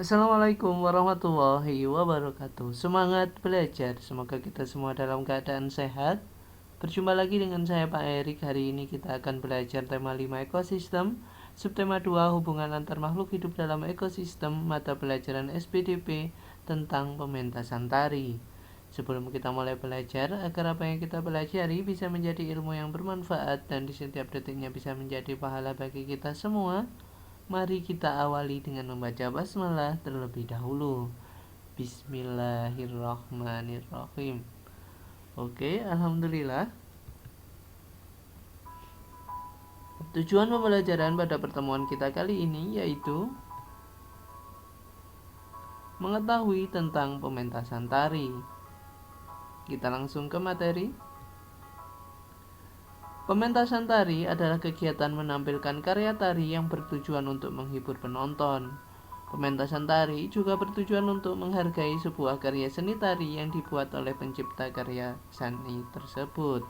Assalamualaikum warahmatullahi wabarakatuh. Semangat belajar. Semoga kita semua dalam keadaan sehat. Berjumpa lagi dengan saya Pak Erik. Hari ini kita akan belajar tema 5 ekosistem. Subtema 2 hubungan antar makhluk hidup dalam ekosistem, mata pelajaran SPDP tentang pementasan tari. Sebelum kita mulai belajar, agar apa yang kita pelajari bisa menjadi ilmu yang bermanfaat dan di setiap detiknya bisa menjadi pahala bagi kita semua, mari kita awali dengan membaca basmalah terlebih dahulu. Bismillahirrahmanirrahim. Oke, alhamdulillah. Tujuan pembelajaran pada pertemuan kita kali ini yaitu mengetahui tentang pementasan tari. Kita langsung ke materi. Pementasan tari adalah kegiatan menampilkan karya tari yang bertujuan untuk menghibur penonton. Pementasan tari juga bertujuan untuk menghargai sebuah karya seni tari yang dibuat oleh pencipta karya seni tersebut.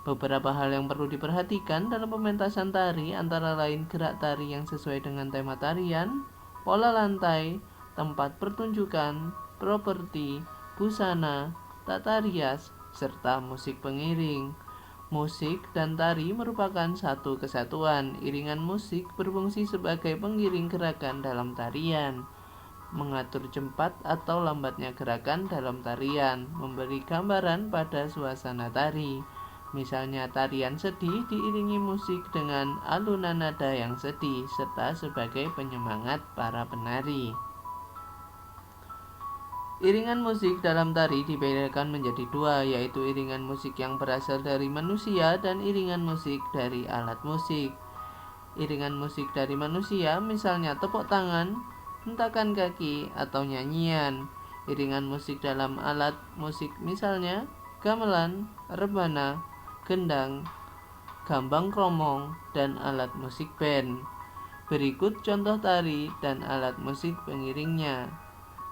Beberapa hal yang perlu diperhatikan dalam pementasan tari antara lain gerak tari yang sesuai dengan tema tarian, pola lantai, tempat pertunjukan, properti, busana, tata rias, serta musik pengiring. Musik dan tari merupakan satu kesatuan. Iringan musik berfungsi sebagai pengiring gerakan dalam tarian, mengatur cepat atau lambatnya gerakan dalam tarian, memberi gambaran pada suasana tari. Misalnya tarian sedih diiringi musik dengan alunan nada yang sedih, serta sebagai penyemangat para penari. Iringan musik dalam tari dibedakan menjadi dua, yaitu iringan musik yang berasal dari manusia dan iringan musik dari alat musik. Iringan musik dari manusia misalnya tepuk tangan, hentakan kaki, atau nyanyian. Iringan musik dalam alat musik misalnya gamelan, rebana, gendang, gambang kromong, dan alat musik band. Berikut contoh tari dan alat musik pengiringnya.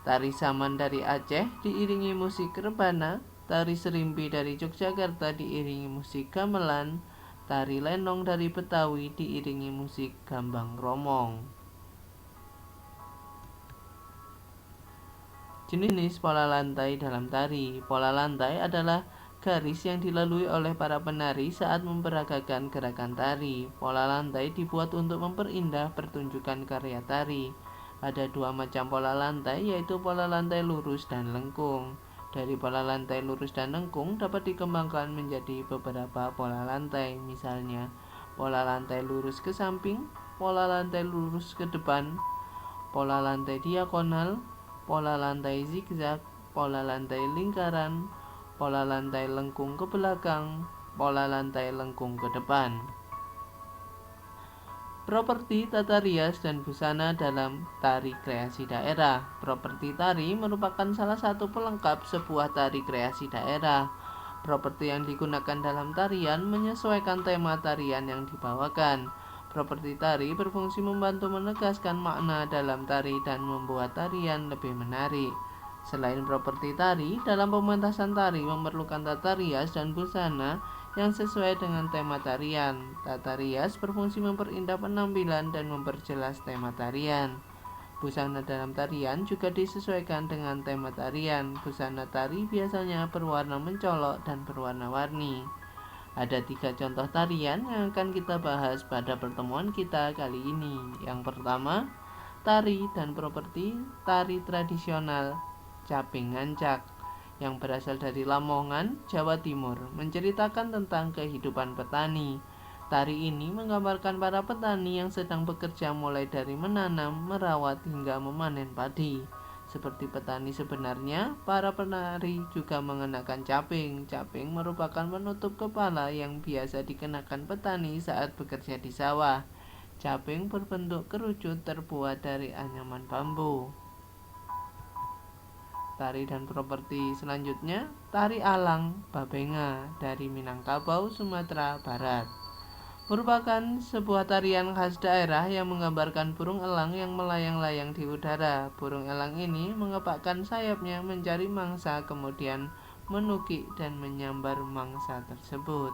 Tari Saman dari Aceh diiringi musik rebana, tari Serimpi dari Yogyakarta diiringi musik gamelan, tari Lenong dari Betawi diiringi musik gambang kromong. Jenis pola lantai dalam tari. Pola lantai adalah garis yang dilalui oleh para penari saat memperagakan gerakan tari. Pola lantai dibuat untuk memperindah pertunjukan karya tari. Ada dua macam pola lantai, yaitu pola lantai lurus dan lengkung. Dari pola lantai lurus dan lengkung dapat dikembangkan menjadi beberapa pola lantai, misalnya pola lantai lurus ke samping, pola lantai lurus ke depan, pola lantai diagonal, pola lantai zigzag, pola lantai lingkaran, pola lantai lengkung ke belakang, pola lantai lengkung ke depan. Properti tata rias dan busana dalam tari kreasi daerah. Properti tari merupakan salah satu pelengkap sebuah tari kreasi daerah. Properti yang digunakan dalam tarian menyesuaikan tema tarian yang dibawakan. Properti tari berfungsi membantu menegaskan makna dalam tari dan membuat tarian lebih menarik. Selain properti tari, dalam pementasan tari memerlukan tata rias dan busana yang sesuai dengan tema tarian. Tata rias berfungsi memperindah penampilan dan memperjelas tema tarian. Busana dalam tarian juga disesuaikan dengan tema tarian. Busana tari biasanya berwarna mencolok dan berwarna-warni. Ada 3 contoh tarian yang akan kita bahas pada pertemuan kita kali ini. Yang pertama, tari dan properti tari tradisional Caping Ngancak yang berasal dari Lamongan, Jawa Timur, menceritakan tentang kehidupan petani. Tari ini menggambarkan para petani yang sedang bekerja mulai dari menanam, merawat hingga memanen padi. Seperti petani sebenarnya, para penari juga mengenakan caping. Caping merupakan penutup kepala yang biasa dikenakan petani saat bekerja di sawah. Caping berbentuk kerucut terbuat dari anyaman bambu. Tari dan properti selanjutnya, tari alang Babenga dari Minangkabau, Sumatera Barat. Merupakan sebuah tarian khas daerah yang menggambarkan burung elang yang melayang-layang di udara. Burung elang ini mengepakkan sayapnya mencari mangsa, kemudian menukik dan menyambar mangsa tersebut.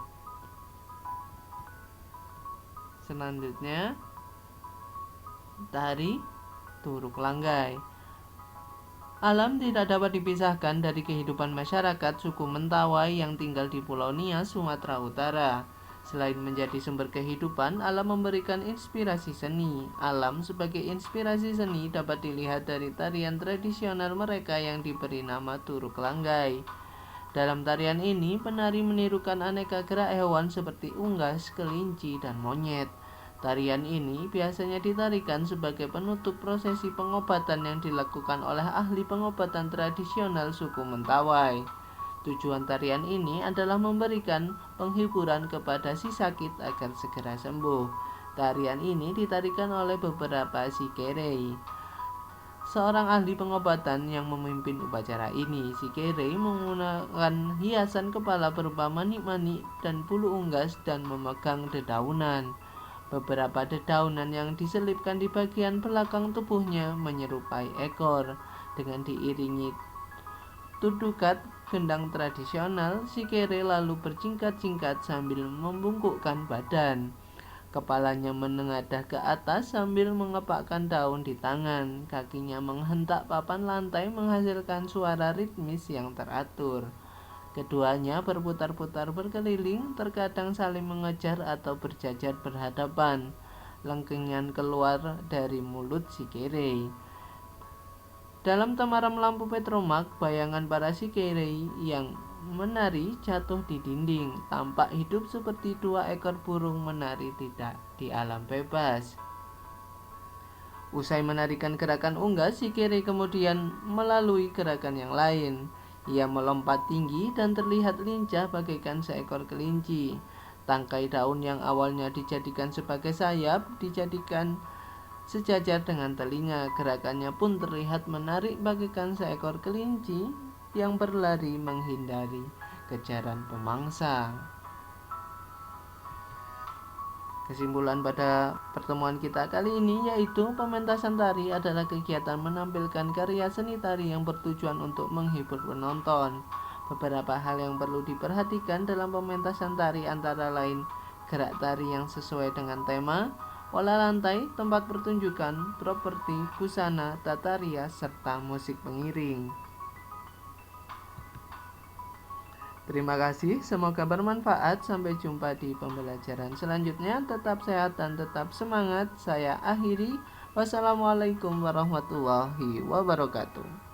Selanjutnya, tari Turuk Langgai. Alam tidak dapat dipisahkan dari kehidupan masyarakat suku Mentawai yang tinggal di Pulau Nias, Sumatera Utara. Selain menjadi sumber kehidupan, alam memberikan inspirasi seni. Alam sebagai inspirasi seni dapat dilihat dari tarian tradisional mereka yang diberi nama Turuk Langgai. Dalam tarian ini, penari menirukan aneka gerak hewan seperti unggas, kelinci, dan monyet. Tarian ini biasanya ditarikan sebagai penutup prosesi pengobatan yang dilakukan oleh ahli pengobatan tradisional suku Mentawai. Tujuan tarian ini adalah memberikan penghiburan kepada si sakit agar segera sembuh. Tarian ini ditarikan oleh beberapa sikerei. Seorang ahli pengobatan yang memimpin upacara ini, sikerei menggunakan hiasan kepala berupa manik-manik dan bulu unggas dan memegang dedaunan. Beberapa dedaunan yang diselipkan di bagian belakang tubuhnya menyerupai ekor. Dengan diiringi tudukat gendang tradisional, sikerei lalu berjingkat-jingkat sambil membungkukkan badan. Kepalanya menengadah ke atas sambil mengepakkan daun di tangan. Kakinya menghentak papan lantai menghasilkan suara ritmis yang teratur. Keduanya berputar-putar berkeliling, terkadang saling mengejar atau berjajar berhadapan. Lengkingan keluar dari mulut sikerei. Dalam temaram lampu petromak, bayangan para sikerei yang menari jatuh di dinding, tampak hidup seperti dua ekor burung menari tidak di alam bebas. Usai menarikan gerakan unggas, sikerei kemudian melalui gerakan yang lain. Ia melompat tinggi dan terlihat lincah bagaikan seekor kelinci. Tangkai daun yang awalnya dijadikan sebagai sayap dijadikan sejajar dengan telinga. Gerakannya pun terlihat menarik bagaikan seekor kelinci yang berlari menghindari kejaran pemangsa. Kesimpulan pada pertemuan kita kali ini yaitu pementasan tari adalah kegiatan menampilkan karya seni tari yang bertujuan untuk menghibur penonton. Beberapa hal yang perlu diperhatikan dalam pementasan tari antara lain gerak tari yang sesuai dengan tema, pola lantai, tempat pertunjukan, properti, busana, tata rias, serta musik pengiring. Terima kasih, semoga bermanfaat. Sampai jumpa di pembelajaran selanjutnya. Tetap sehat dan tetap semangat. Saya akhiri. Wassalamualaikum warahmatullahi wabarakatuh.